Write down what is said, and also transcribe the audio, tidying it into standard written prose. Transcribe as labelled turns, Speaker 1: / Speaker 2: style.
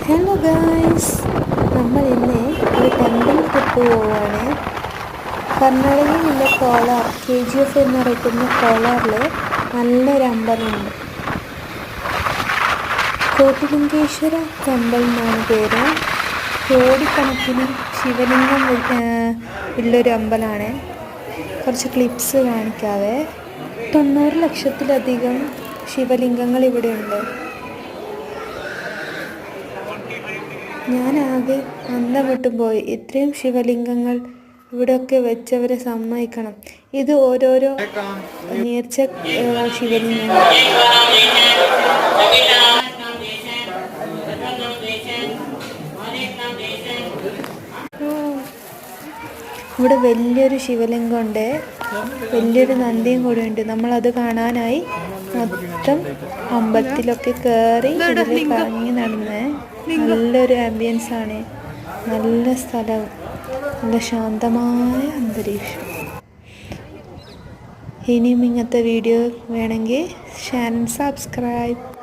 Speaker 1: Hello guys, നമ്മൾ ഇന്ന് ഒരു ടെമ്പിൾ ട്രിപ്പ് പോവുകയാണ്. കർണാടകയിലുള്ള കോലാർ KGF എന്നറിയപ്പെടുന്ന കോലാറിൽ നല്ലൊരു അമ്പലമുണ്ട്. കോട്ടിലിംഗേശ്വര ടെമ്പിൾ എന്നാണ് പേര്. കോടിക്കണക്കിന് ശിവലിംഗം ഉള്ളൊരു അമ്പലമാണ്. കുറച്ച് ക്ലിപ്സ് കാണിക്കാതെ. 90 ലക്ഷത്തിലധികം ശിവലിംഗങ്ങൾ ഇവിടെയുണ്ട്. ഞാനാകെ അന്തം വിട്ടുപോയി. ഇത്രയും ശിവലിംഗങ്ങൾ ഇവിടെയൊക്കെ വെച്ചവരെ സമ്മതിക്കണം. ഇത് ഓരോരോ നേർച്ച ശിവലിംഗങ്ങൾ. ഇവിടെ വലിയൊരു ശിവലിംഗമുണ്ട്, വലിയൊരു നന്ദിയും കൂടെ ഉണ്ട്. നമ്മളത് കാണാനായി മൊത്തം അമ്പലത്തിലൊക്കെ കയറി ഇതിൽ കറങ്ങി നടന്ന്. നല്ലൊരു ആംബിയൻസ് ആണ്, നല്ല സ്ഥലം, നല്ല ശാന്തമായ അന്തരീക്ഷം. ഇനിയും ഇങ്ങനത്തെ വീഡിയോ വേണമെങ്കിൽ ചാനൽ സബ്സ്ക്രൈബ്.